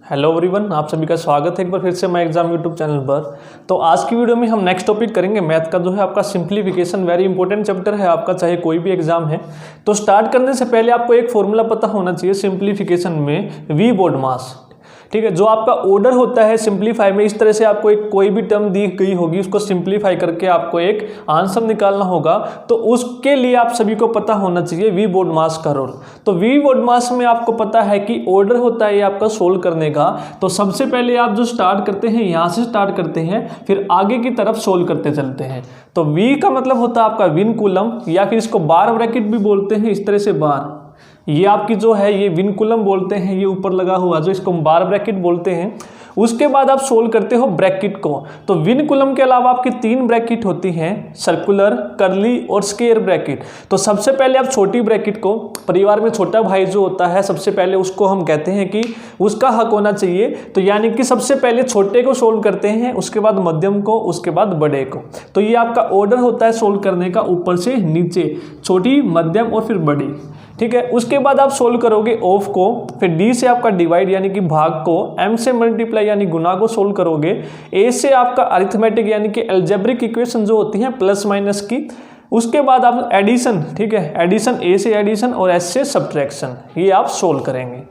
Hello everyone, आप सभी का स्वागत है एक बार फिर से मैं एग्जाम यूट्यूब चैनल पर। तो आज की वीडियो में हम नेक्स्ट टॉपिक करेंगे मैथ का, जो है आपका सिंप्लीफिकेशन। वेरी इंपॉर्टेंट चैप्टर है आपका, चाहे कोई भी एग्जाम है। तो स्टार्ट करने से पहले आपको एक फॉर्मूला पता होना चाहिए सिंप्लीफिकेशन में, वी बोर्ड मास। ठीक है, जो आपका ऑर्डर होता है सिंप्लीफाई में, इस तरह से आपको एक कोई भी टर्म दी गई होगी, उसको सिंप्लीफाई करके आपको एक आंसर निकालना होगा। तो उसके लिए आप सभी को पता होना चाहिए वी बोर्ड मास का रोल। तो वी बोर्ड मास में आपको पता है कि ऑर्डर होता है ये आपका सोल्व करने का। तो सबसे पहले आप जो स्टार्ट करते हैं, यहाँ से स्टार्ट करते हैं, फिर आगे की तरफ सोल्व करते चलते हैं। तो वी का मतलब होता है आपका विन कूलम, या फिर इसको बार ब्रैकेट भी बोलते हैं, इस तरह से बार। ये आपकी जो है ये विनकुलम बोलते हैं, ये ऊपर लगा हुआ जो इसको बार ब्रैकेट बोलते हैं। उसके बाद आप सोल्व करते हो ब्रैकेट को। तो विनकुलम के अलावा आपकी 3 ब्रैकेट होती हैं, सर्कुलर, कर्ली और स्क्वायर ब्रैकेट। तो सबसे पहले आप छोटी ब्रैकेट को, परिवार में छोटा भाई जो होता है सबसे पहले उसको हम कहते हैं कि उसका हक होना चाहिए। तो यानी कि सबसे पहले छोटे को सोल्व करते हैं, उसके बाद मध्यम को, उसके बाद बड़े को। तो ये आपका ऑर्डर होता है सोल्व करने का, ऊपर से नीचे, छोटी, मध्यम और फिर बड़ी। ठीक है, उसके बाद आप सोल्व करोगे ऑफ को, फिर डी से आपका डिवाइड यानी कि भाग को, एम से मल्टीप्लाई यानी गुना को सोल्व करोगे, ए से आपका अरिथमेटिक यानी कि अलजेब्रिक इक्वेशन जो होती हैं प्लस माइनस की। उसके बाद आप एडिशन, ठीक है, एडिशन, ए से एडिशन और एस से सब्ट्रैक्शन, ये आप सोल्व करेंगे।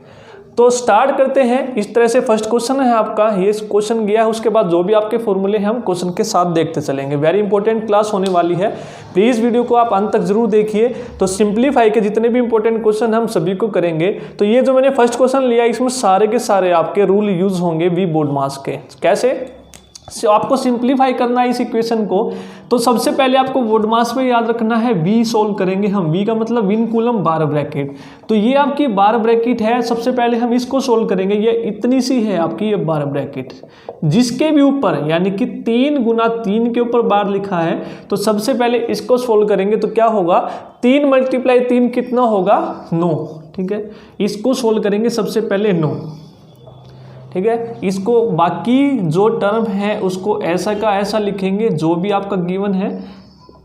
तो स्टार्ट करते हैं। इस तरह से फर्स्ट क्वेश्चन है आपका, ये क्वेश्चन गया है। उसके बाद जो भी आपके फॉर्मूले हैं हम क्वेश्चन के साथ देखते चलेंगे। वेरी इंपॉर्टेंट क्लास होने वाली है, प्लीज़ वीडियो को आप अंत तक जरूर देखिए। तो सिंप्लीफाई के जितने भी इंपॉर्टेंट क्वेश्चन हम सभी को करेंगे। तो ये जो मैंने फर्स्ट क्वेश्चन लिया, इसमें सारे के सारे आपके रूल यूज होंगे वी बोर्ड मास के। कैसे आपको सिंप्लीफाई करना है इस इक्वेशन को। तो सबसे पहले आपको बोर्ड मास में याद रखना है, वी सोल्व करेंगे हम। वी का मतलब विन कूलम बार ब्रैकेट। तो ये आपकी बार ब्रैकेट है, सबसे पहले हम इसको सोल्व करेंगे। ये इतनी सी है आपकी ये बार ब्रैकेट, जिसके भी ऊपर यानी कि 3 गुना 3 के ऊपर बार लिखा है। तो सबसे पहले इसको सोल्व करेंगे तो क्या होगा, 3 मल्टीप्लाई 3 कितना होगा, 9। ठीक है, इसको सोल्व करेंगे सबसे पहले 9। ठीक है, इसको बाकी जो टर्म है उसको ऐसा का ऐसा लिखेंगे, जो भी आपका गिवन है,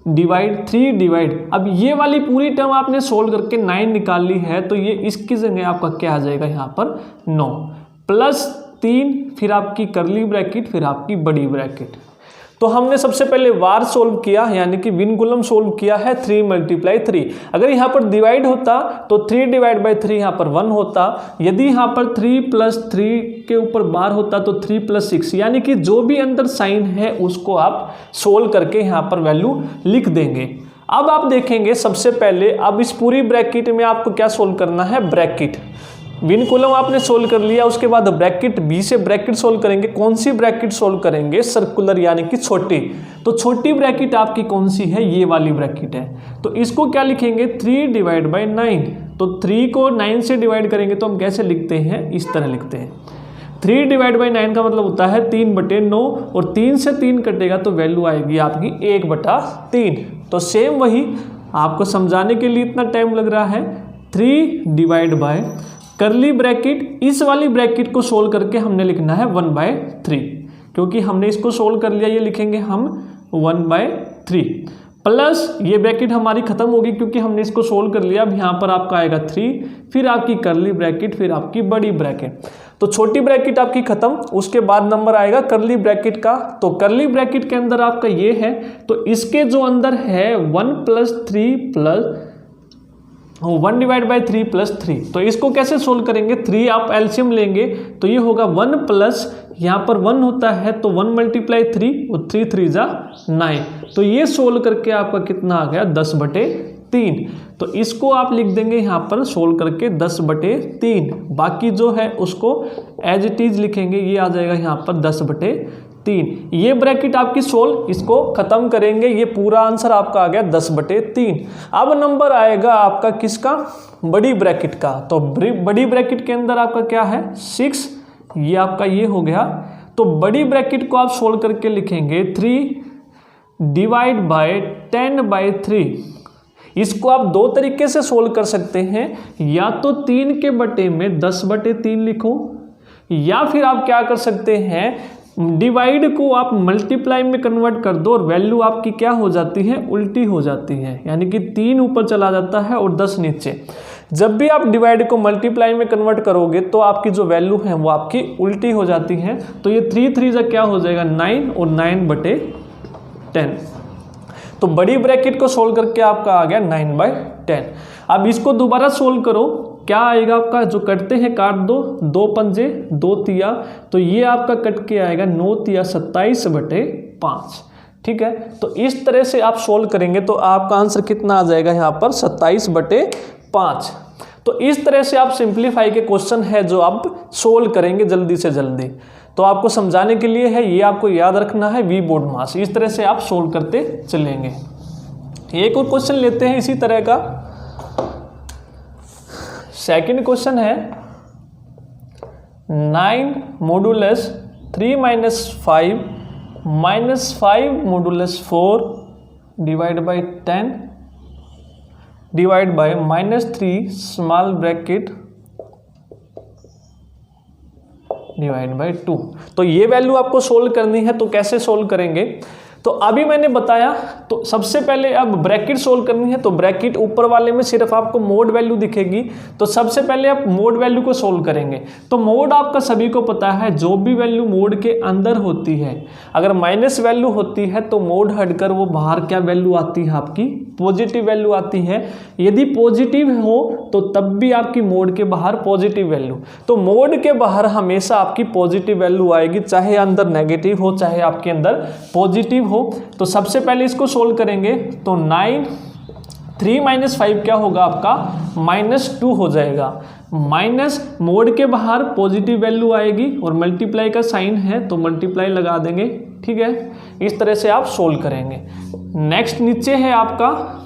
डिवाइड 3 डिवाइड। अब ये वाली पूरी टर्म आपने सोल्व करके 9 निकाल ली है, तो ये इसकी जगह आपका क्या आ जाएगा यहाँ पर 9 प्लस 3, फिर आपकी कर्ली ब्रैकेट, फिर आपकी बड़ी ब्रैकेट। तो हमने सबसे पहले वार सोल्व किया, यानी कि विनकुलम सोल्व किया है 3 मल्टीप्लाई 3। अगर यहाँ पर डिवाइड होता तो 3 डिवाइड बाई 3 यहाँ पर 1 होता। यदि यहाँ पर 3 प्लस 3 के ऊपर बार होता तो 3 प्लस 6, यानी कि जो भी अंदर साइन है उसको आप सोल्व करके यहाँ पर वैल्यू लिख देंगे। अब आप देखेंगे सबसे पहले, अब इस पूरी ब्रैकेट में आपको क्या सोल्व करना है, ब्रैकेट। विनकुलम आपने सोल्व कर लिया, उसके बाद ब्रैकेट, बी से ब्रैकेट सोल्व करेंगे। कौन सी ब्रैकेट सोल्व करेंगे, सर्कुलर यानी कि छोटी। तो छोटी ब्रैकेट आपकी कौन सी है, ये वाली ब्रैकेट है। तो इसको क्या लिखेंगे, 3 डिवाइड बाई 9। तो 3 को 9 से डिवाइड करेंगे तो हम कैसे लिखते हैं, इस तरह लिखते हैं। 3 डिवाइड बाई 9 का मतलब होता है 3/9, और 3 से 3 कटेगा तो वैल्यू आएगी आपकी 1/3। तो सेम वही आपको समझाने के लिए इतना टाइम लग रहा है। 3 डिवाइड बाय कर्ली ब्रैकेट, इस वाली ब्रैकेट को सोल्व करके हमने लिखना है 1/3, क्योंकि हमने इसको सोल्व कर लिया, ये लिखेंगे हम 1/3 प्लस ये ब्रैकेट हमारी खत्म होगी क्योंकि हमने इसको सोल्व कर लिया। अब यहाँ पर आपका आएगा 3, फिर आपकी कर्ली ब्रैकेट, फिर आपकी बड़ी ब्रैकेट। तो छोटी ब्रैकेट आपकी खत्म, उसके बाद नंबर आएगा कर्ली ब्रैकेट का। तो कर्ली ब्रैकेट के अंदर आपका ये है, तो इसके जो अंदर है 1 plus 3 plus 1 divide by 3 plus 3। तो इसको कैसे सोल्व करेंगे, 3 आप एलसीएम लेंगे तो ये होगा 1 प्लस, यहाँ पर 1 होता है तो 1 मल्टीप्लाई 3 और 3 3 जा 9। तो ये सोल्व करके आपका कितना आ गया, 10/3। तो इसको आप लिख देंगे यहाँ पर सोल्व करके 10/3। बाकी जो है उसको एज इट इज लिखेंगे, ये आ जाएगा यहाँ पर 10/3। ये ब्रैकेट आपकी सोल्व, इसको खत्म करेंगे, ये पूरा आंसर आपका आ गया 10/3। अब नंबर आएगा आपका किसका, बड़ी ब्रैकेट का। तो बड़ी ब्रैकेट के अंदर आपका क्या है, 6, ये आपका ये हो गया। तो बड़ी ब्रैकेट को आप सोल्व करके लिखेंगे 3 डिवाइड बाय 10/3। इसको आप 2 तरीके से सोल्व कर सकते हैं, या तो 3 के बटे में 10/3 लिखो, या फिर आप क्या कर सकते हैं, डिवाइड को आप मल्टीप्लाई में कन्वर्ट कर दो और वैल्यू आपकी क्या हो जाती है, उल्टी हो जाती है, यानी कि 3 ऊपर चला जाता है और 10 नीचे। जब भी आप डिवाइड को मल्टीप्लाई में कन्वर्ट करोगे तो आपकी जो वैल्यू है वो आपकी उल्टी हो जाती है। तो ये 3 3 जा क्या हो जाएगा 9 और 9/10। तो बड़ी ब्रैकेट को सोल्व करके आपका आ गया 9/10। अब इसको दोबारा सोल्व करो, क्या आएगा आपका, जो कटते हैं काट दो, 2 पंजे 2 तिया, तो ये आपका कट के आएगा 9 तिया 27/5। ठीक है, तो इस तरह से आप सोल्व करेंगे तो आपका आंसर कितना आ जाएगा यहाँ पर 27/5। तो इस तरह से आप सिंप्लीफाई के क्वेश्चन है जो आप सोल्व करेंगे जल्दी से जल्दी। तो आपको समझाने के लिए है, ये आपको याद रखना है वी बोर्ड मास, इस तरह से आप सोल्व करते चलेंगे। एक और क्वेश्चन लेते हैं इसी तरह का। सेकंड क्वेश्चन है 9 modulus 3 - 5 -5 modulus 4 divide by 10 divide by -3 small bracket divide by 2। तो ये वैल्यू आपको सोल्व करनी है। तो कैसे सोल्व करेंगे, तो अभी मैंने बताया, तो सबसे पहले अब ब्रैकेट सोल्व करनी है। तो ब्रैकेट ऊपर वाले में सिर्फ आपको मोड वैल्यू दिखेगी, तो सबसे पहले आप मोड वैल्यू को सोल्व करेंगे। तो मोड आपका सभी को पता है, जो भी वैल्यू मोड के अंदर होती है, अगर माइनस वैल्यू होती है तो मोड हटकर वो बाहर क्या वैल्यू आती है, आपकी पॉजिटिव वैल्यू आती है। यदि पॉजिटिव हो तो तब भी आपकी मोड के बाहर पॉजिटिव वैल्यू। तो मोड के बाहर हमेशा आपकी पॉजिटिव वैल्यू आएगी, चाहे अंदर नेगेटिव हो चाहे आपके अंदर पॉजिटिव हो। तो सबसे पहले इसको सोल्व करेंगे, तो 9 3 - 5 क्या होगा आपका -2 हो जाएगा। माइनस मोड के बाहर पॉजिटिव वैल्यू आएगी और मल्टीप्लाई का साइन है तो मल्टीप्लाई लगा देंगे। ठीक है, इस तरह से आप सोल्व करेंगे। नेक्स्ट नीचे है आपका,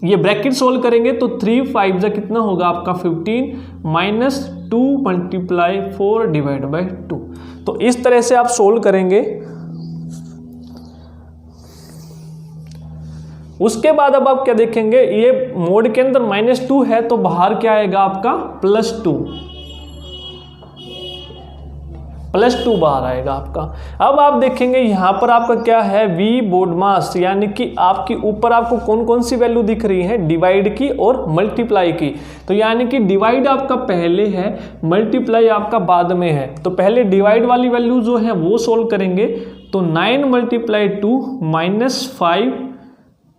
ये ब्रैकेट सोल्व करेंगे तो 3 5 जा कितना होगा आपका 15 -2 × 4 डिवाइड बाई 2। तो इस तरह से आप सोल्व करेंगे। उसके बाद अब आप क्या देखेंगे, ये मोड के अंदर -2 है तो बाहर क्या आएगा आपका +2 बाहर आएगा आपका। अब आप देखेंगे यहाँ पर आपका क्या है वी बोर्ड मास, यानी कि आपकी ऊपर आपको कौन कौन सी वैल्यू दिख रही है, डिवाइड की और मल्टीप्लाई की। तो यानी कि डिवाइड आपका पहले है, मल्टीप्लाई आपका बाद में है। तो पहले डिवाइड वाली वैल्यू जो है वो सोल्व करेंगे। तो 9 × 2 -5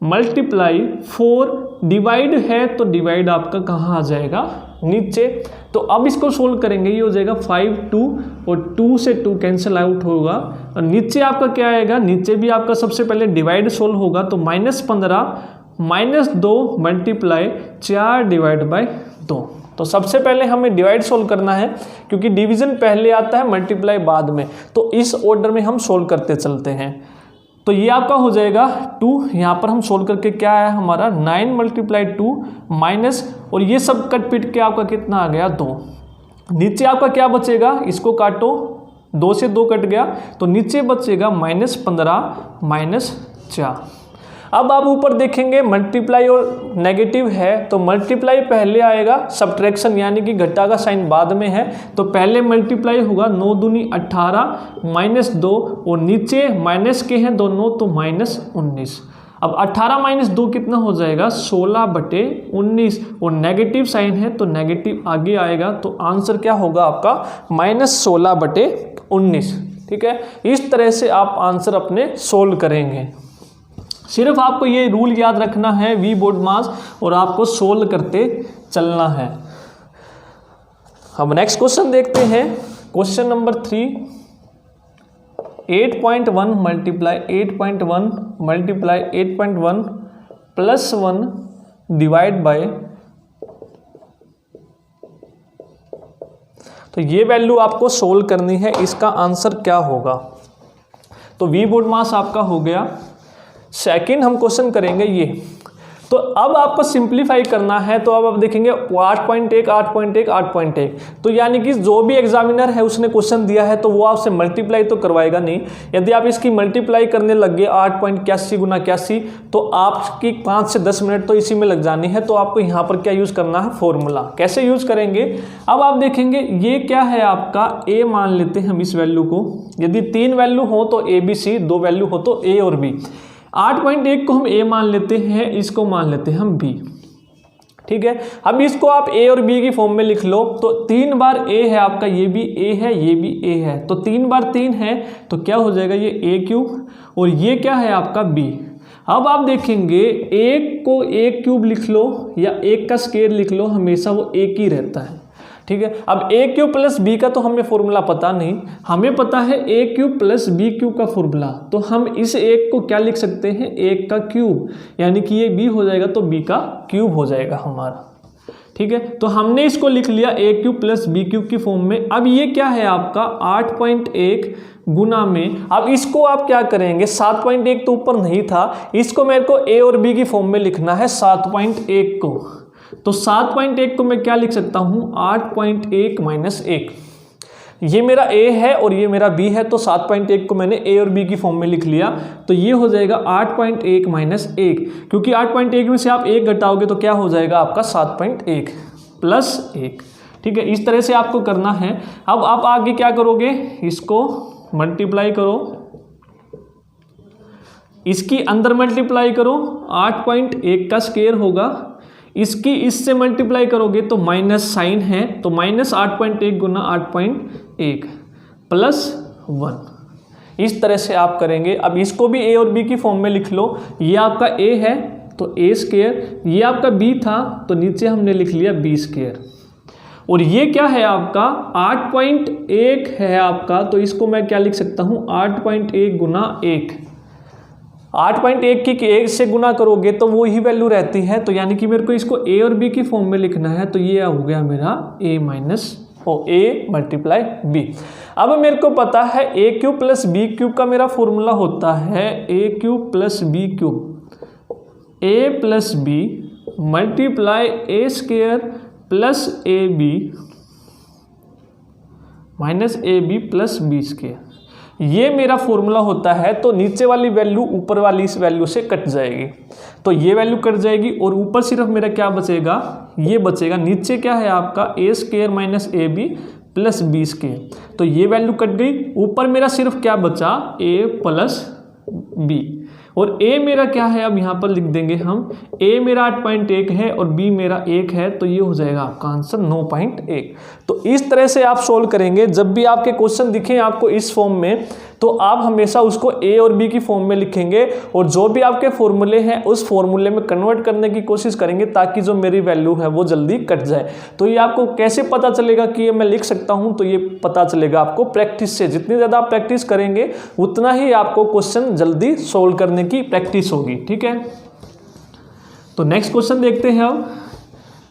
मल्टीप्लाई 4 डिवाइड है तो डिवाइड आपका कहाँ आ जाएगा नीचे। तो अब इसको सोल्व करेंगे, ये हो जाएगा 5 2 और 2 से 2 कैंसिल आउट होगा और नीचे आपका क्या आएगा, नीचे भी आपका सबसे पहले डिवाइड सोल्व होगा। तो -15 -2 मल्टीप्लाई 4 डिवाइड बाई 2। तो सबसे पहले हमें डिवाइड सोल्व करना है क्योंकि डिवीजन पहले आता है, मल्टीप्लाई बाद में। तो इस ऑर्डर में हम सोल्व करते चलते हैं। तो ये आपका हो जाएगा 2, यहाँ पर हम सोल्व करके क्या आया हमारा 9 × 2 माइनस, और ये सब कट पिट के आपका कितना आ गया 2। नीचे आपका क्या बचेगा, इसको काटो, 2 से 2 कट गया तो नीचे बचेगा -15 -4। अब आप ऊपर देखेंगे मल्टीप्लाई और नेगेटिव है तो मल्टीप्लाई पहले आएगा, सब्ट्रैक्शन यानी कि घटा का साइन बाद में है। तो पहले मल्टीप्लाई होगा 9 दूनी 18 -2 और नीचे माइनस के हैं दोनों तो -19। अब 18 - 2 कितना हो जाएगा 16/19 और नेगेटिव साइन है तो नेगेटिव आगे आएगा। तो आंसर क्या होगा आपका -16/19। ठीक है, इस तरह से आप आंसर अपने सोल्व करेंगे। सिर्फ आपको ये रूल याद रखना है वी बोर्ड मास और आपको सोल्व करते चलना है। अब नेक्स्ट क्वेश्चन देखते हैं, question number 3। 8.1 multiply 8.1 multiply 8.1 +1 divide by, तो ये वैल्यू आपको सोल्व करनी है, इसका आंसर क्या होगा। तो वी बोर्ड मास आपका हो गया। सेकंड हम क्वेश्चन करेंगे ये, तो अब आपको सिंप्लीफाई करना है। तो अब आप देखेंगे 8.1 8.1 8.1, तो यानी कि जो भी एग्जामिनर है उसने क्वेश्चन दिया है तो वो आपसे मल्टीप्लाई तो करवाएगा नहीं। यदि आप इसकी मल्टीप्लाई करने लग गए 8.81 × 81 तो आपकी 5 से 10 मिनट तो इसी में लग जानी है। तो आपको यहाँ पर क्या यूज़ करना है, फॉर्मूला। कैसे यूज़ करेंगे, अब आप देखेंगे ये क्या है आपका ए मान लेते हैं हम इस वैल्यू को। यदि 3 वैल्यू हो तो ए बी सी, 2 वैल्यू हो तो ए और बी। 8.1 को हम ए मान लेते हैं, इसको मान लेते हैं हम बी। ठीक है। अब इसको आप ए और बी की फॉर्म में लिख लो, तो 3 बार ए है आपका, ये भी ए है, ये भी ए है, तो 3 बार 3 है, तो क्या हो जाएगा ये ए क्यूब, और ये क्या है आपका बी। अब आप देखेंगे एक को ए क्यूब लिख लो या एक का स्क्वायर लिख लो, हमेशा वो एक ही रहता है, ठीक है। अब ए क्यूब प्लस बी का तो हमें फॉर्मूला पता नहीं, हमें पता है a cube plus b cube का फॉर्मूला, तो हम इस एक को क्या लिख सकते हैं, एक का क्यूब, यानी कि ये बी हो जाएगा तो बी का क्यूब हो जाएगा हमारा, ठीक है। तो हमने इसको लिख लिया ए क्यूब प्लस बी क्यूब की फॉर्म में। अब ये क्या है आपका 8.1 गुना में, अब इसको आप क्या करेंगे, 7.1 तो ऊपर नहीं था, इसको मेरे को ए और बी की फॉर्म में लिखना है 7.1 को, तो 7.1 को मैं क्या लिख सकता हूँ 8.1 माइनस 1, ये मेरा a है और ये मेरा b है, तो 7.1 को मैंने a और b की फॉर्म में लिख लिया, तो ये हो जाएगा 8.1 माइनस 1, क्योंकि 8.1 में से आप 1 घटाओगे तो क्या हो जाएगा आपका 7.1 प्लस 1, ठीक है। इस तरह से आपको करना है। अब आप आगे क्या करोगे, इसको मल्टीप्लाई करो, इसकी अंदर मल्टीप्लाई करो, 8.1 का स्क्वायर होगा, इसकी इससे मल्टीप्लाई करोगे तो माइनस साइन है, तो माइनस 8.1 गुना 8.1 प्लस 1, इस तरह से आप करेंगे। अब इसको भी ए और बी की फॉर्म में लिख लो, ये आपका ए है तो ए स्क्वायर, ये आपका बी था तो नीचे हमने लिख लिया बी स्क्वायर, और ये क्या है आपका 8.1 है आपका, तो इसको मैं क्या लिख सकता हूँ 8.1 गुना 1, 8.1 की 1 से गुना करोगे तो वो ही वैल्यू रहती है, तो यानी कि मेरे को इसको ए और बी की फॉर्म में लिखना है, तो ये हो गया मेरा a minus a multiply b. अब मेरे को पता है a cube plus b cube का मेरा फॉर्मूला होता है a cube plus b cube, a plus b multiply a square plus a b minus a b plus b square, ये मेरा फॉर्मूला होता है। तो नीचे वाली वैल्यू ऊपर वाली इस वैल्यू से कट जाएगी, तो ये वैल्यू कट जाएगी और ऊपर सिर्फ मेरा क्या बचेगा, ये बचेगा। नीचे क्या है आपका a square minus a b plus b square, तो ये वैल्यू कट गई, ऊपर मेरा सिर्फ क्या बचा ए प्लस बी, और a मेरा क्या है, अब यहाँ पर लिख देंगे हम, a मेरा 8.1 है और b मेरा 1 है, तो ये हो जाएगा आपका आंसर 9.1। तो इस तरह से आप सोल्व करेंगे। जब भी आपके क्वेश्चन दिखें आपको इस फॉर्म में, तो आप हमेशा उसको a और b की फॉर्म में लिखेंगे, और जो भी आपके फॉर्मूले हैं उस फॉर्मूले में कन्वर्ट करने की कोशिश करेंगे, ताकि जो मेरी वैल्यू है वो जल्दी कट जाए। तो ये आपको कैसे पता चलेगा कि ये मैं लिख सकता हूँ, तो ये पता चलेगा आपको प्रैक्टिस से। जितनी ज़्यादा आप प्रैक्टिस करेंगे उतना ही आपको क्वेश्चन जल्दी सोल्व करने की प्रैक्टिस होगी, ठीक है। तो नेक्स्ट क्वेश्चन देखते हैं। अब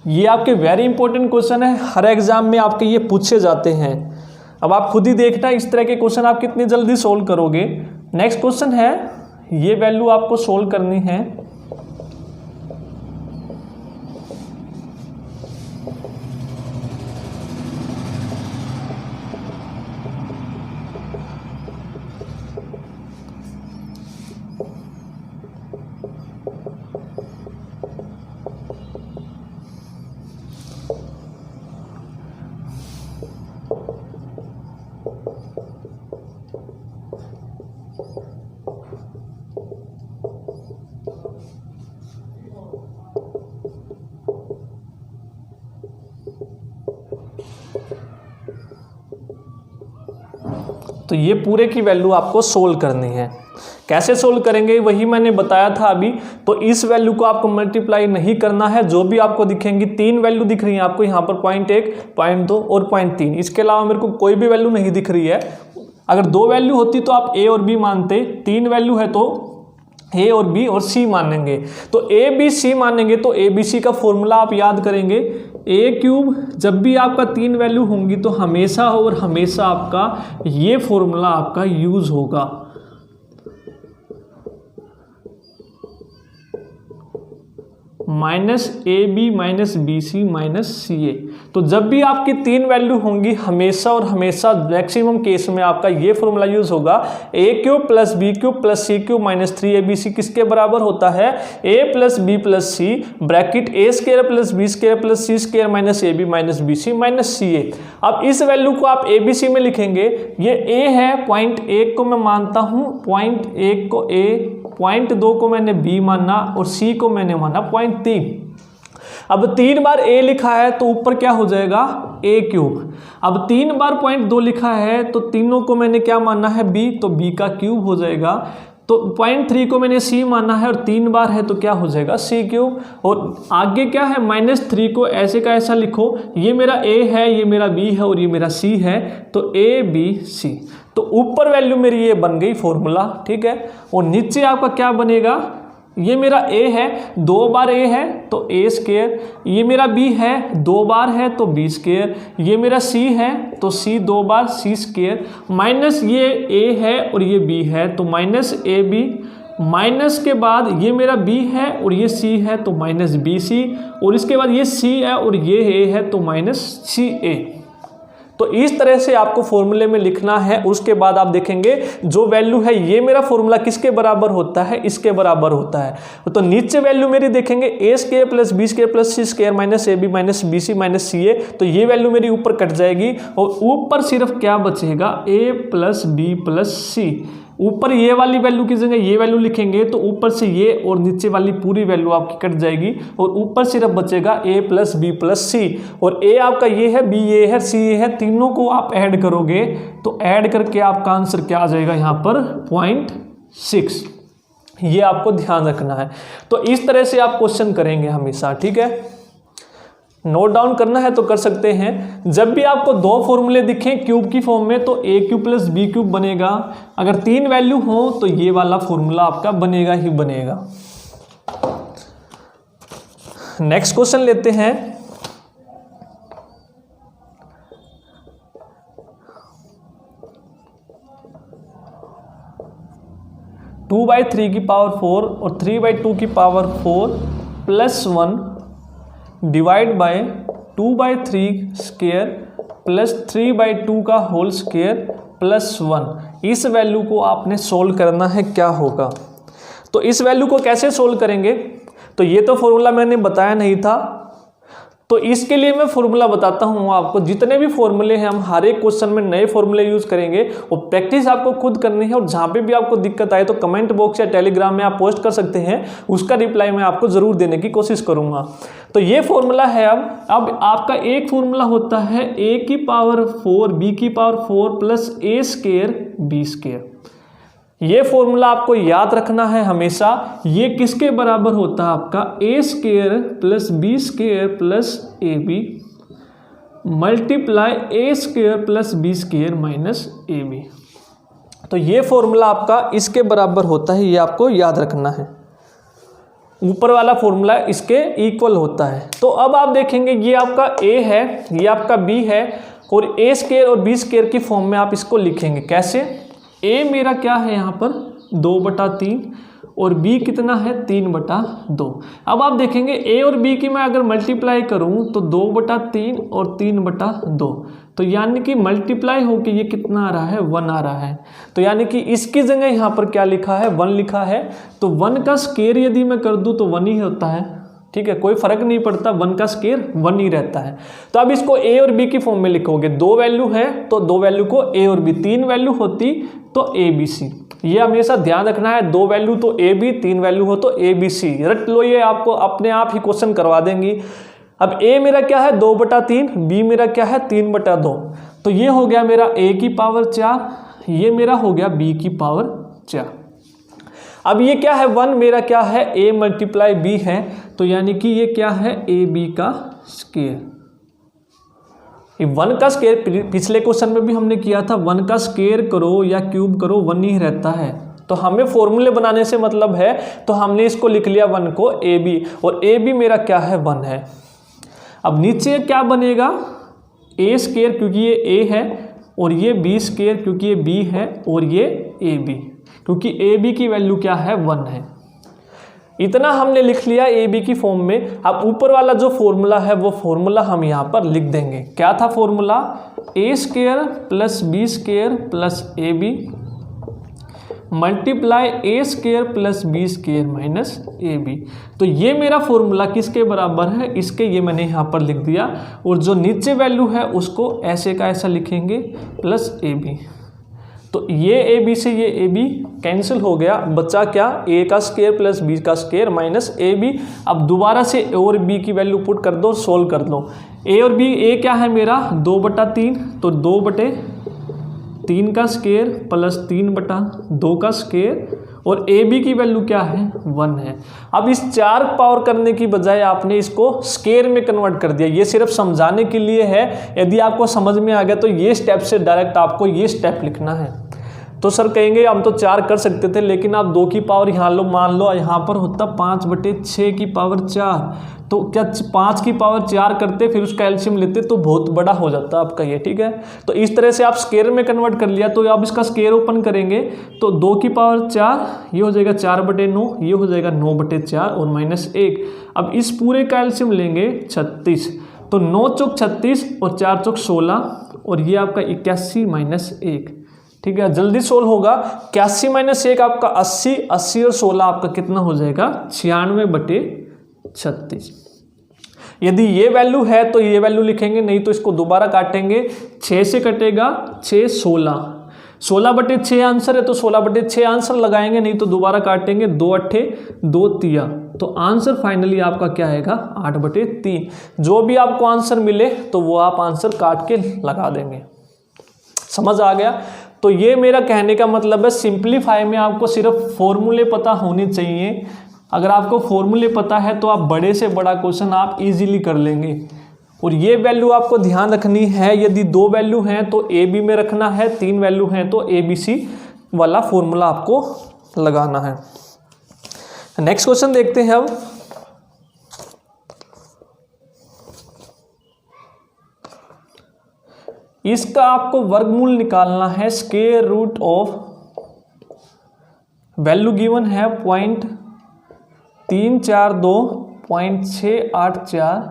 ये आपके वेरी इंपॉर्टेंट क्वेश्चन है, हर एग्जाम में आपके ये पूछे जाते हैं। अब आप खुद ही देखना इस तरह के क्वेश्चन आप कितनी जल्दी सोल्व करोगे। नेक्स्ट क्वेश्चन है, ये वैल्यू आपको सोल्व करनी है। तो ये पूरे की वैल्यू आपको सोल्व करनी है। कैसे सोल्व करेंगे वही मैंने बताया था अभी। तो इस वैल्यू को आपको मल्टीप्लाई नहीं करना है, जो भी आपको दिखेंगी, 3 वैल्यू दिख रही है आपको यहाँ पर 0.1, 0.2 और 0.3, इसके अलावा मेरे को कोई भी वैल्यू नहीं दिख रही है। अगर 2 वैल्यू होती तो आप ए और बी मानते, 3 वैल्यू है तो ए और बी और सी मानेंगे। तो ए बी सी मानेंगे तो ए बी सी का फॉर्मूला आप याद करेंगे, ए क्यूब, जब भी आपका 3 वैल्यू होंगी तो हमेशा और हमेशा आपका ये फॉर्मूला आपका यूज होगा। Minus a b minus b c minus c a. तो जब भी आपकी 3 वैल्यू होंगी हमेशा और हमेशा मैक्सिमम केस में आपका ये फॉर्मूला यूज होगा, a cube plus b cube plus c cube minus 3ab किसके बराबर होता है, a plus b plus c bracket a square plus b square plus c square minus a b minus b c minus c a. अब इस value को आप A B C में लिखेंगे, ये ए है, 0.1 को मैं मानता हूँ, 0.1 को ए, 0.2 को मैंने बी माना और सी को मैंने माना 0.3। अब 3 बार a लिखा है तो ऊपर क्या हो जाएगा a क्यूब। अब 3 बार 0.2 लिखा है तो तीनों को मैंने क्या माना है b, तो b का क्यूब हो जाएगा। तो 0.3 को मैंने c माना है और 3 बार है तो क्या हो जाएगा c क्यूब। और आगे क्या है -3 को ऐसे का ऐसा लिखो, ये मेरा a है, ये मेरा b है और ये मेरा c है, तो a b c। तो ऊपर वैल्यू मेरी ये बन गई फॉर्मूला, ठीक है। और नीचे आपका क्या बनेगा, ये मेरा a है, 2 बार a है तो a स्क्वायर, ये मेरा b है 2 बार है तो b स्क्वायर, ये मेरा c है तो c 2 बार c स्क्वायर, माइनस ये a है और ये b है तो माइनस ए बी, माइनस के बाद ये मेरा b है और ये c है तो माइनस बी सी, और इसके बाद ये c है और ये a है तो माइनस सी ए। तो इस तरह से आपको फॉर्मूले में लिखना है। उसके बाद आप देखेंगे जो वैल्यू है ये मेरा फॉर्मूला किसके बराबर होता है, इसके बराबर होता है। तो नीचे वैल्यू मेरी देखेंगे a square plus b square plus c square minus a b minus b c minus c a, तो ये वैल्यू मेरी ऊपर कट जाएगी और ऊपर सिर्फ क्या बचेगा a प्लस बी प्लस सी। ऊपर ये वाली वैल्यू की जगह ये वैल्यू लिखेंगे तो ऊपर से ये और नीचे वाली पूरी वैल्यू आपकी कट जाएगी और ऊपर सिर्फ बचेगा a प्लस बी प्लस सी। और a आपका ये है, b ये है, c ये है, तीनों को आप ऐड करोगे तो ऐड करके आपका आंसर क्या आ जाएगा यहाँ पर 0.6। ये आपको ध्यान रखना है। तो इस तरह से आप क्वेश्चन करेंगे हमेशा, ठीक है। नोट डाउन करना है तो कर सकते हैं। जब भी आपको 2 फॉर्मूले दिखें क्यूब की फॉर्म में तो a cube plus b cube बनेगा। अगर 3 वैल्यू हो तो ये वाला फॉर्मूला आपका बनेगा ही बनेगा। नेक्स्ट क्वेश्चन लेते हैं। टू बाई 3 की पावर 4 और 3/2 की power 4 plus 1 divide by 2/3 square plus 3/2 का होल स्क्वायर प्लस 1। इस वैल्यू को आपने सोल्व करना है, क्या होगा। तो इस वैल्यू को कैसे सोल्व करेंगे, तो ये तो फॉर्मूला मैंने बताया नहीं था, तो इसके लिए मैं फॉर्मूला बताता हूँ आपको। जितने भी फॉर्मूले हैं हम हर एक क्वेश्चन में नए फॉर्मूले यूज करेंगे और प्रैक्टिस आपको खुद करनी है। और जहाँ पे भी आपको दिक्कत आए तो कमेंट बॉक्स या टेलीग्राम में आप पोस्ट कर सकते हैं, उसका रिप्लाई मैं आपको जरूर देने की कोशिश करूँगा। तो ये फॉर्मूला है। अब आपका एक फॉर्मूला होता है a की पावर 4 b की power 4 plus a square b square. ये फॉर्मूला आपको याद रखना है हमेशा। ये किसके बराबर होता है आपका a square plus b square plus a b multiply a square plus b square minus a b. तो ये फॉर्मूला आपका इसके बराबर होता है, ये आपको याद रखना है। ऊपर वाला फॉर्मूला इसके इक्वल होता है। तो अब आप देखेंगे ये आपका a है, ये आपका b है और a स्क्वायर और b स्क्वायर की फॉर्म में आप इसको लिखेंगे। कैसे, a मेरा क्या है यहाँ पर 2/3 और b कितना है 3/2। अब आप देखेंगे a और b की मैं अगर मल्टीप्लाई करूँ तो 2/3 और 3/2, तो यानी कि मल्टीप्लाई होके ये कितना आ रहा है 1 आ रहा है। तो यानी कि इसकी जगह यहाँ पर क्या लिखा है 1 लिखा है। तो 1 का स्क्वायर यदि मैं कर दूँ तो 1 ही होता है, ठीक है, कोई फर्क नहीं पड़ता, 1 का स्क्वायर 1 ही रहता है। तो अब इसको a और b की फॉर्म में लिखोगे। 2 वैल्यू है तो 2 वैल्यू को a और b, 3 वैल्यू होती तो a b c। ये हमेशा ध्यान रखना है, 2 वैल्यू तो a b, 3 वैल्यू हो तो a b c। रट लो, ये आपको अपने आप ही क्वेश्चन करवा देंगी। अब a मेरा क्या है 2/3, b मेरा क्या है 3/2। तो ये हो गया मेरा a की पावर 4, ये मेरा हो गया b की पावर 4। अब ये क्या है 1 मेरा क्या है a मल्टीप्लाई b है, तो यानी कि ये क्या है ए बी का स्क्वायर। 1 का स्क्वायर पिछले क्वेश्चन में भी हमने किया था, 1 का स्क्वायर करो या क्यूब करो 1 ही रहता है। तो हमें फॉर्मूले बनाने से मतलब है, तो हमने इसको लिख लिया 1 को ए बी, और ए बी मेरा क्या है 1 है। अब नीचे क्या बनेगा a स्क्वायर क्योंकि ये a है, और ये b स्क्वायर क्योंकि ये b है, और ये ए बी क्योंकि ए बी की वैल्यू क्या है 1 है। इतना हमने लिख लिया ए बी की फॉर्म में। अब ऊपर वाला जो फॉर्मूला है वो फॉर्मूला हम यहाँ पर लिख देंगे। क्या था formula, a square plus b square plus a b multiply a square plus b square minus a b. तो ये मेरा फॉर्मूला किसके बराबर है, इसके, ये मैंने यहाँ पर लिख दिया। और जो नीचे वैल्यू है उसको ऐसे का ऐसा लिखेंगे प्लस ए बी। तो ये ए बी से ये ए बी कैंसिल हो गया, बचा क्या, ए का स्क्वायर प्लस बी का स्क्वायर माइनस ए बी। अब दोबारा से ए और बी की वैल्यू पुट कर दो, सोल्व कर लो। ए और बी, ए क्या है मेरा 2/3, तो 2/3 का स्क्वायर प्लस 3/2 का स्क्वायर, और ए बी की वैल्यू क्या है 1 है। अब इस 4 पावर करने की बजाय आपने इसको स्क्वायर में कन्वर्ट कर दिया, ये सिर्फ समझाने के लिए है। यदि आपको समझ में आ गया तो ये स्टेप से डायरेक्ट आपको ये स्टेप लिखना है। तो सर कहेंगे हम तो 4 कर सकते थे, लेकिन आप 2 की पावर यहाँ लो, मान लो यहाँ पर होता 5/6 की पावर 4, तो क्या 5 की पावर 4 करते, फिर उसका एलसीएम लेते तो बहुत बड़ा हो जाता आपका ये, ठीक है। तो इस तरह से आप स्क्वायर में कन्वर्ट कर लिया। तो अब इसका स्क्वायर ओपन करेंगे तो 2 की पावर 4, ये हो जाएगा 4/9, ये हो जाएगा 9/4 और माइनस 1। अब इस पूरे का एलसीएम लेंगे 36, तो 9 चौक 36 और 4 चौक 16, और ये आपका 81 माइनस 1, ठीक है। जल्दी सोल्व होगा। 81 माइनस 1 आपका 80, 80 और 16 आपका कितना हो जाएगा 96/36। यदि ये वैल्यू है तो ये वैल्यू लिखेंगे, नहीं तो इसको दोबारा काटेंगे। 6 से कटेगा 6, 16, 16/6 आंसर है, तो 16/6 आंसर लगाएंगे, नहीं तो दोबारा काटेंगे। 2 8 2 3, तो आंसर फाइनली आपका क्या आएगा 8/3। जो भी आपको आंसर मिले तो वो आप आंसर काट के लगा देंगे। समझ आ गया। तो ये मेरा कहने का मतलब है, सिंप्लीफाई में आपको सिर्फ फॉर्मूले पता होने चाहिए। अगर आपको फॉर्मूले पता है तो आप बड़े से बड़ा क्वेश्चन आप इजीली कर लेंगे। और ये वैल्यू आपको ध्यान रखनी है, यदि 2 वैल्यू हैं तो ए बी में रखना है, 3 वैल्यू हैं तो ए बी सी वाला फॉर्मूला आपको लगाना है। नेक्स्ट क्वेश्चन देखते हैं अब। इसका आपको वर्गमूल निकालना है, square root of, value given है 0.342.684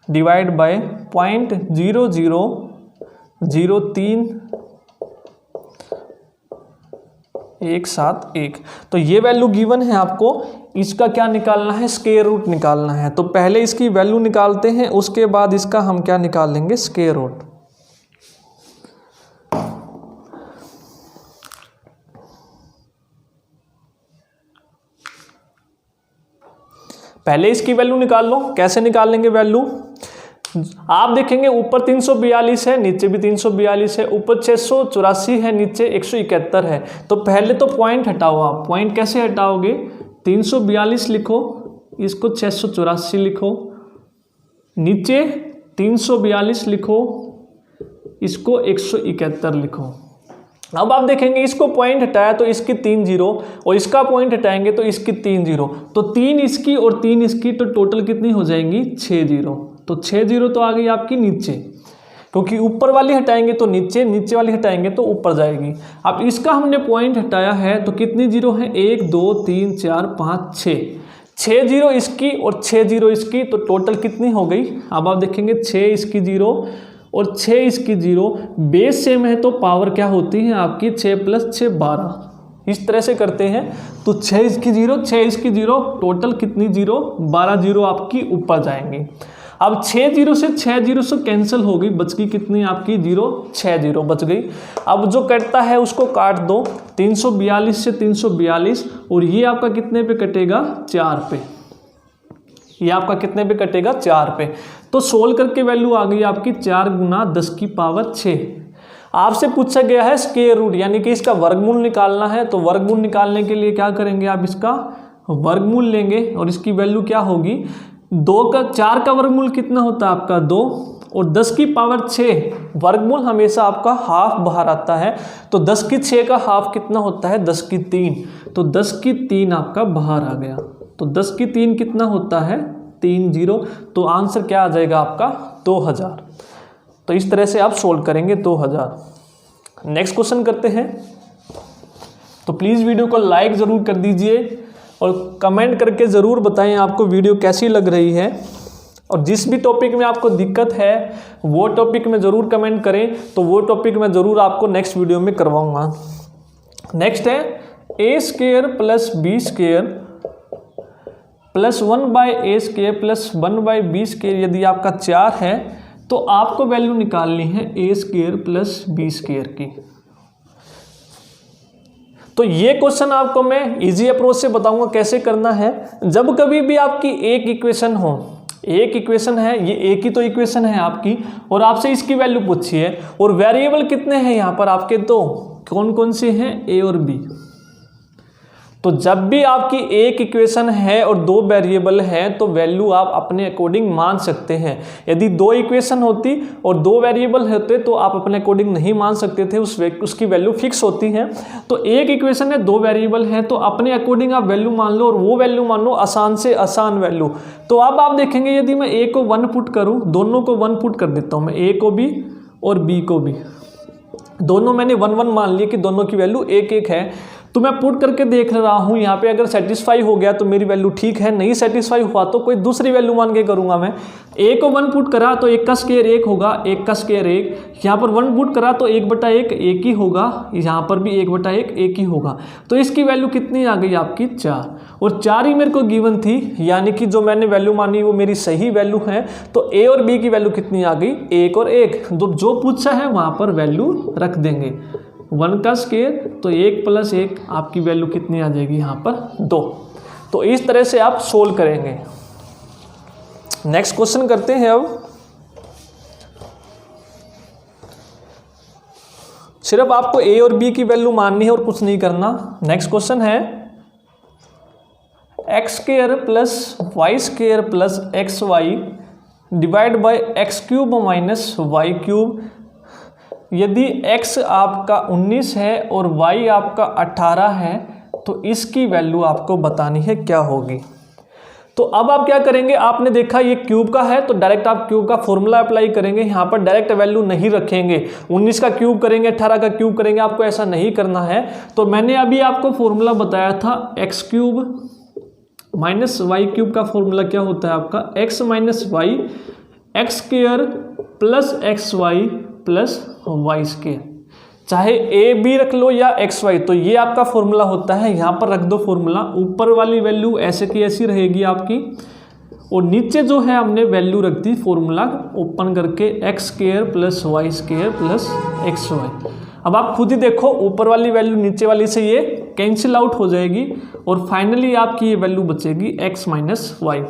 डिवाइड बाय 0.0003171। तो ये वैल्यू गिवन है आपको, इसका क्या निकालना है, स्क्वायर रूट निकालना है। तो पहले इसकी वैल्यू निकालते हैं, उसके बाद इसका हम क्या निकाल लेंगे, स्क्वायर रूट। पहले इसकी वैल्यू निकाल लो। कैसे निकाल लेंगे वैल्यू, आप देखेंगे ऊपर 342 है, नीचे भी 342 है, ऊपर 684 है, नीचे 171 है। तो पहले तो पॉइंट हटाओ। आप पॉइंट कैसे हटाओगे, 342 लिखो, इसको 684 लिखो, नीचे 342 लिखो, इसको 171 लिखो। अब आप देखेंगे इसको पॉइंट हटाया तो इसकी 3 0, और इसका पॉइंट हटाएंगे तो इसकी 3 0, तो 3 इसकी और 3 इसकी, तो टोटल कितनी हो जाएंगी 6 0। तो 6 0 तो आ गई आपकी नीचे, क्योंकि ऊपर वाली हटाएंगे तो नीचे, नीचे वाली हटाएंगे तो ऊपर जाएगी। अब इसका हमने पॉइंट हटाया है तो कितनी 0 है, 1 2 3 4 5 6, 6 0 इसकी और 6 0 इसकी, तो टोटल कितनी हो गई। अब आप देखेंगे 6 इसकी 0 और 6 इसकी 0, बेस सेम है तो पावर क्या होती है आपकी 6 + 6 12। इस तरह से करते हैं। तो 6 इसकी 0, 6 इसकी 0, टोटल कितनी 0, 12 0 आपकी ऊपर जाएंगी। अब 6 0 से 6 0 से कैंसिल हो गई, बच गई कितनी आपकी 0, 6 0 बच गई। अब जो कटता है उसको काट दो, 342 से 342, और ये आपका कितने पे कटेगा 4 पे, ये आपका कितने पे कटेगा 4 पे। तो सोल्व करके वैल्यू आ गई आपकी 4 × 10⁻6। आपसे पूछा गया है स्क्वायर रूट, यानी कि इसका वर्गमूल निकालना है। तो वर्गमूल निकालने के लिए क्या करेंगे, आप इसका वर्गमूल लेंगे और इसकी वैल्यू क्या होगी, 4 का वर्गमूल कितना होता है आपका 2, और 10⁻6 वर्गमूल हमेशा आपका हाफ बाहर आता है। तो 10⁻6 का हाफ कितना होता है 10⁻3, तो 10⁻3 आपका बाहर आ गया। तो 10⁻3 कितना होता है 3 0, तो आंसर क्या आ जाएगा आपका 2000। तो इस तरह से आप सोल्व करेंगे 2000। नेक्स्ट क्वेश्चन करते हैं। तो प्लीज़ वीडियो को लाइक ज़रूर कर दीजिए और कमेंट करके ज़रूर बताएं आपको वीडियो कैसी लग रही है, और जिस भी टॉपिक में आपको दिक्कत है वो टॉपिक में ज़रूर कमेंट करें, तो वो टॉपिक मैं ज़रूर आपको नेक्स्ट वीडियो में करवाऊँगा। नेक्स्ट है a² + b² + 1/a² + 1/b²। यदि आपका 4 है तो आपको वैल्यू निकालनी है a² + b² की। तो ये क्वेश्चन आपको मैं इजी अप्रोच से बताऊंगा कैसे करना है। जब कभी भी आपकी एक इक्वेशन हो, एक इक्वेशन है, ये एक ही तो इक्वेशन है आपकी, और आपसे इसकी वैल्यू पूछी है और वेरिएबल कितने हैं यहाँ पर आपके, दो, कौन कौन से हैं, ए और बी। तो जब भी आपकी एक इक्वेशन है और दो वेरिएबल हैं तो वैल्यू आप अपने अकॉर्डिंग मान सकते हैं। यदि दो इक्वेशन होती और दो वेरिएबल होते तो आप अपने अकॉर्डिंग नहीं मान सकते थे, उसकी वैल्यू फिक्स होती है। तो एक इक्वेशन है, दो वेरिएबल हैं, तो अपने अकॉर्डिंग आप वैल्यू मान लो, और वो वैल्यू मान लो आसान से आसान वैल्यू। तो अब आप देखेंगे यदि मैं ए को 1 पुट करूँ, दोनों को 1 पुट कर देता हूँ मैं, ए को भी और बी को भी, दोनों मैंने 1 1 मान लिया कि दोनों की वैल्यू 1 1 है। तो मैं पुट करके देख रहा हूँ यहाँ पे, अगर सेटिस्फाई हो गया तो मेरी वैल्यू ठीक है, नहीं सेटिस्फाई हुआ तो कोई दूसरी वैल्यू मान के करूँगा मैं। ए को 1 पुट करा तो 1 का स्क्वायर 1 होगा, 1 का स्क्वायर 1। यहाँ पर 1 पुट करा तो 1/1 1 ही होगा, यहाँ पर भी 1/1 1 ही होगा। तो इसकी वैल्यू कितनी आ गई आपकी, 4, और 4 ही मेरे को गिवन थी, यानी कि जो मैंने वैल्यू मानी वो मेरी सही वैल्यू है। तो ए और बी की वैल्यू कितनी आ गई, 1 और 1। तो जो पूछा है वहाँ पर वैल्यू रख देंगे। 1 का स्क्वायर तो 1 + 1, आपकी वैल्यू कितनी आ जाएगी यहाँ पर, 2। तो इस तरह से आप सोल्व करेंगे। नेक्स्ट क्वेश्चन करते हैं। अब सिर्फ आपको ए और बी की वैल्यू माननी है और कुछ नहीं करना। नेक्स्ट क्वेश्चन है x² + y² + xy divide by x³ - y³। यदि x आपका 19 है और y आपका 18 है तो इसकी वैल्यू आपको बतानी है क्या होगी। तो अब आप क्या करेंगे, आपने देखा ये क्यूब का है तो डायरेक्ट आप क्यूब का फॉर्मूला अप्लाई करेंगे, यहाँ पर डायरेक्ट वैल्यू नहीं रखेंगे। 19 का क्यूब करेंगे, 18 का क्यूब करेंगे, आपको ऐसा नहीं करना है। तो मैंने अभी आपको फॉर्मूला बताया था x³ - y³ का फॉर्मूला क्या होता है आपका, x - y x² + xy + y²। चाहे ए बी रख लो या एक्स वाई, तो ये आपका फॉर्मूला होता है। यहाँ पर रख दो फॉर्मूला, ऊपर वाली वैल्यू ऐसे की ऐसी रहेगी आपकी, और नीचे जो है हमने वैल्यू रख दी फॉर्मूला ओपन करके, x² + y² + xy। अब आप खुद ही देखो, ऊपर वाली वैल्यू नीचे वाली से ये कैंसिल आउट हो जाएगी और फाइनली आपकी ये वैल्यू बचेगी x - y।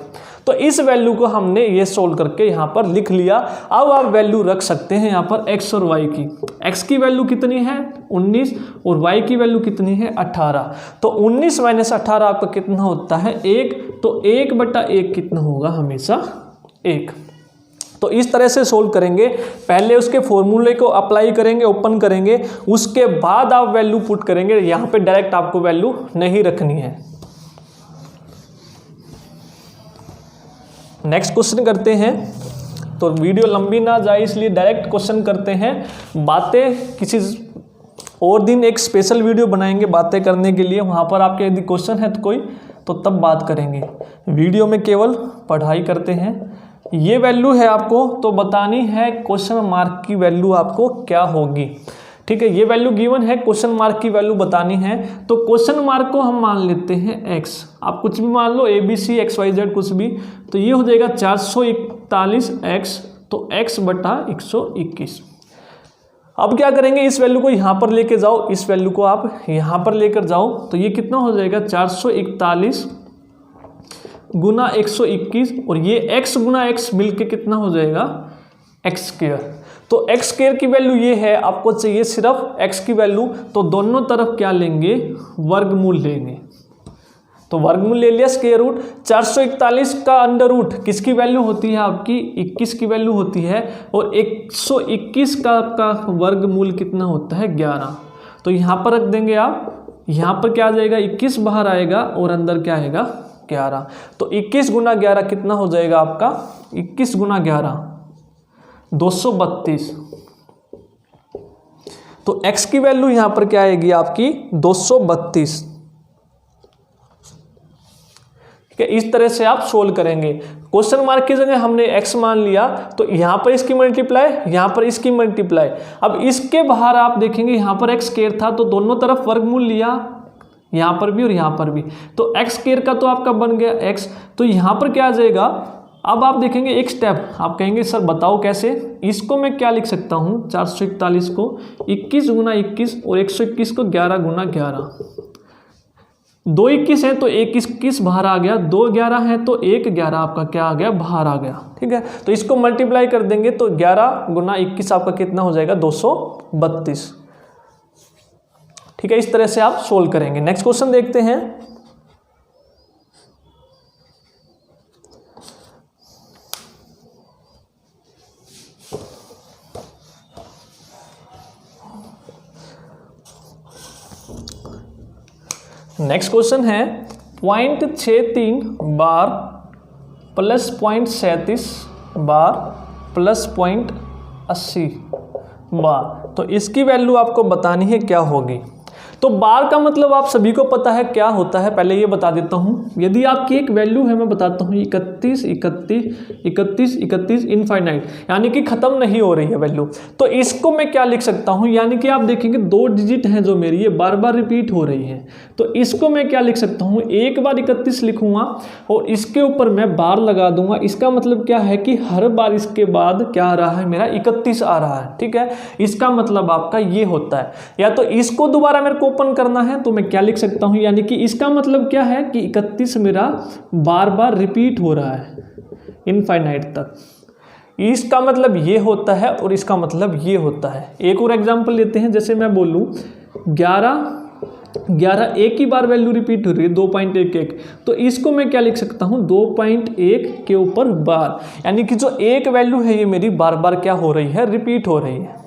तो इस वैल्यू को हमने ये सोल्व करके यहाँ पर लिख लिया। अब आप वैल्यू रख सकते हैं यहाँ पर x और y की। x की वैल्यू कितनी है, 19, और y की वैल्यू कितनी है, 18। तो 19 - 18 आपका कितना होता है, 1। तो 1/1 कितना होगा, हमेशा 1। तो इस तरह से सोल्व करेंगे। पहले उसके फॉर्मूले को अप्लाई करेंगे, ओपन करेंगे, उसके बाद आप वैल्यू पुट करेंगे। यहाँ पे डायरेक्ट आपको वैल्यू नहीं रखनी है। नेक्स्ट क्वेश्चन करते हैं। तो वीडियो लंबी ना जाए इसलिए डायरेक्ट क्वेश्चन करते हैं। बातें किसी और दिन एक स्पेशल वीडियो बनाएंगे बातें करने के लिए, वहाँ पर आपके यदि क्वेश्चन है तो कोई, तो तब बात करेंगे। वीडियो में केवल पढ़ाई करते हैं। ये वैल्यू है आपको तो बतानी है, क्वेश्चन मार्क की वैल्यू आपको क्या होगी। ठीक है, ये वैल्यू गिवन है, क्वेश्चन मार्क की वैल्यू बतानी है। तो क्वेश्चन मार्क को हम मान लेते हैं x, आप कुछ भी मान लो, ABC XYZ कुछ भी। तो ये हो जाएगा 441x, तो x/121। अब क्या करेंगे, इस वैल्यू को यहाँ पर लेके जाओ, इस वैल्यू को आप यहाँ पर लेकर जाओ, तो ये कितना हो जाएगा, 441 गुना 121, और ये x गुना x मिलके कितना हो जाएगा, x²। तो x² की वैल्यू ये है, आपको चाहिए सिर्फ x की वैल्यू, तो दोनों तरफ क्या लेंगे, वर्गमूल लेंगे। तो वर्गमूल ले लिया, स्क्वायर रूट। 441 का अंडर रूट किसकी वैल्यू होती है, आपकी 21 की वैल्यू होती है, और 121 का आपका वर्गमूल कितना होता है, 11। तो यहाँ पर रख देंगे आप, यहाँ पर क्या आ जाएगा, 21 बाहर आएगा और अंदर क्या आएगा, 11। तो 21 गुना 11 कितना हो जाएगा आपका, 21 गुना 11 232। तो x की वैल्यू यहां पर क्या आएगी आपकी, 232। ठीक है, इस तरह से आप सोल्व करेंगे। क्वेश्चन मार्क की जगह हमने x मान लिया, तो यहां पर इसकी मल्टीप्लाई, यहां पर इसकी मल्टीप्लाई। अब इसके बाहर आप देखेंगे यहां पर x² था, तो दोनों तरफ वर्गमूल लिया, यहां पर भी और यहां पर भी। तो x² का तो आपका बन गया x, तो यहां पर क्या आ जाएगा। अब आप देखेंगे एक स्टेप, आप कहेंगे सर बताओ कैसे। इसको मैं क्या लिख सकता हूँ, 441 को 21 गुना 21 और 121 को 11 गुना 11। 2 21 है तो 1 21 बाहर आ गया, 2 11 है तो 1 11 आपका क्या आ गया, बाहर आ गया। ठीक है, तो इसको मल्टीप्लाई कर देंगे तो 11 गुना 21 आपका कितना हो जाएगा, 232। ठीक है, इस तरह से आप सोल्व करेंगे। नेक्स्ट क्वेश्चन देखते हैं। नेक्स्ट क्वेश्चन है 0.63 बार प्लस 0.37 बार प्लस 0.80 बार। तो इसकी वैल्यू आपको बतानी है क्या होगी। तो बार का मतलब आप सभी को पता है क्या होता है, पहले ये बता देता हूँ। यदि आपकी एक वैल्यू है, मैं बताता हूँ 31 31 31 31 इनफाइनाइट, यानी कि ख़त्म नहीं हो रही है वैल्यू, तो इसको मैं क्या लिख सकता हूँ, यानी कि आप देखेंगे 2 डिजिट हैं जो मेरी, ये बार बार रिपीट हो रही है, तो इसको मैं क्या लिख सकता हूँ, एक बार 31 लिखूँगा और इसके ऊपर मैं बार लगा दूंगा। इसका मतलब क्या है कि हर बार इसके बाद क्या आ रहा है, मेरा 31 आ रहा है। ठीक है, इसका मतलब आपका ये होता है। या तो इसको दोबारा मेरे को ओपन करना है तो मैं क्या लिख सकता हूं, यानी कि इसका मतलब क्या है कि 31 मेरा बार बार रिपीट हो रहा है इनफाइनाइट तक। इसका मतलब ये होता है और इसका मतलब ये होता है। एक और एग्जांपल लेते हैं, जैसे मैं बोलूं 11 एक ही बार वैल्यू रिपीट हो रही है 2.11, तो इसको मैं क्या लिख सकता हूं, 2.1 के ऊपर बार, यानी कि जो एक वैल्यू है ये मेरी बार बार क्या हो रही है, रिपीट हो रही है।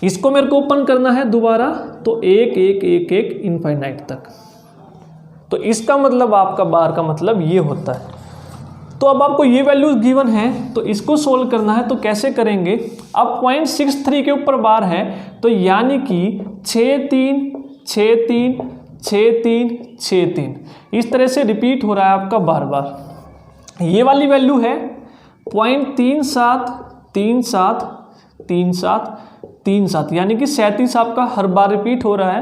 इसको मेरे को ओपन करना है दोबारा तो 1 1 1 1 इनफाइनाइट तक। तो इसका मतलब आपका बार का मतलब ये होता है। तो अब आपको ये वैल्यूज गिवन है तो इसको सोल्व करना है, तो कैसे करेंगे। अब 0.63 के ऊपर बार है तो यानी कि 6 3 6 3 6 3 6 3 इस तरह से रिपीट हो रहा है आपका बार बार। ये वाली वैल्यू है 0.37 37 37 37, यानी कि 37 आपका हर बार रिपीट हो रहा है।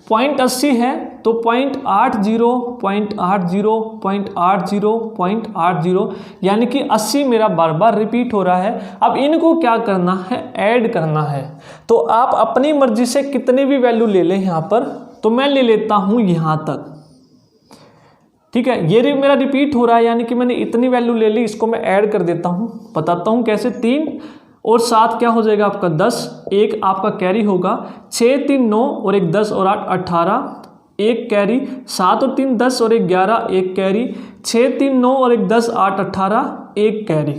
0.80 है तो 0.80 0.80 0.80 0.80, यानी कि 80 मेरा बार बार रिपीट हो रहा है। अब इनको क्या करना है, ऐड करना है। तो आप अपनी मर्जी से कितनी भी वैल्यू ले लें यहाँ पर, तो मैं ले लेता हूँ यहाँ तक। ठीक है, ये मेरा रिपीट हो रहा है, यानी कि मैंने इतनी वैल्यू ले ली, इसको मैं ऐड कर देता हूँ। बताता हूँ कैसे। 3 और 7 क्या हो जाएगा आपका 10, एक आपका कैरी होगा, 6 3 9 और 1 10 और 8 18, एक कैरी, 7 और 3 10 और 1 11, एक कैरी, 6 3 9 और 1 10 8 18, एक कैरी।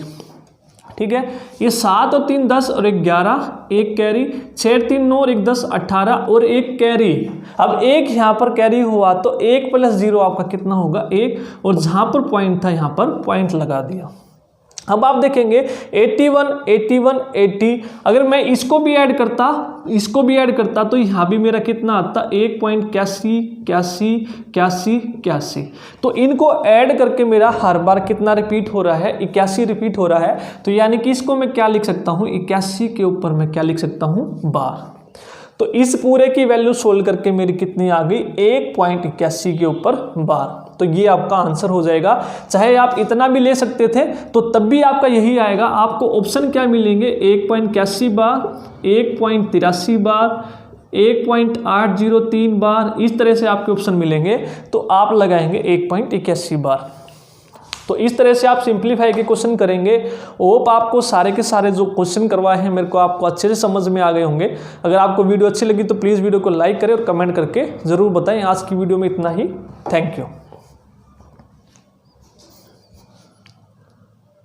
ठीक है, ये 7 और 3 10 और 1 11, एक कैरी, 6 3 9 और 1 10 18 और एक कैरी। अब एक यहाँ पर कैरी हुआ तो 1 + 0 आपका कितना होगा, 1, और जहाँ पर पॉइंट था यहाँ पर पॉइंट लगा दिया। अब आप देखेंगे 81 81 80, अगर मैं इसको भी ऐड करता तो यहाँ भी मेरा कितना आता, 1.81 81 81 81। तो इनको ऐड करके मेरा हर बार कितना रिपीट हो रहा है, 81 रिपीट हो रहा है। तो यानी कि इसको मैं क्या लिख सकता हूँ, 81 के ऊपर मैं क्या लिख सकता हूँ, बार। तो इस पूरे की वैल्यू सोल्व करके मेरी कितनी आ गई, 1.81 के ऊपर बार। तो ये आपका आंसर हो जाएगा। चाहे आप इतना भी ले सकते थे तो तब भी आपका यही आएगा। आपको ऑप्शन क्या मिलेंगे, 1.81 बार, 1.83 बार, 1.803 बार, इस तरह से आपके ऑप्शन मिलेंगे। तो आप लगाएंगे 1.81 बार। तो इस तरह से आप सिंप्लीफाई के क्वेश्चन करेंगे। होप आपको सारे के सारे जो क्वेश्चन करवाए हैं मेरे को आपको अच्छे से समझ में आ गए होंगे। अगर आपको वीडियो अच्छी लगी तो प्लीज़ वीडियो को लाइक करें और कमेंट करके ज़रूर बताएं। आज की वीडियो में इतना ही। Thank you.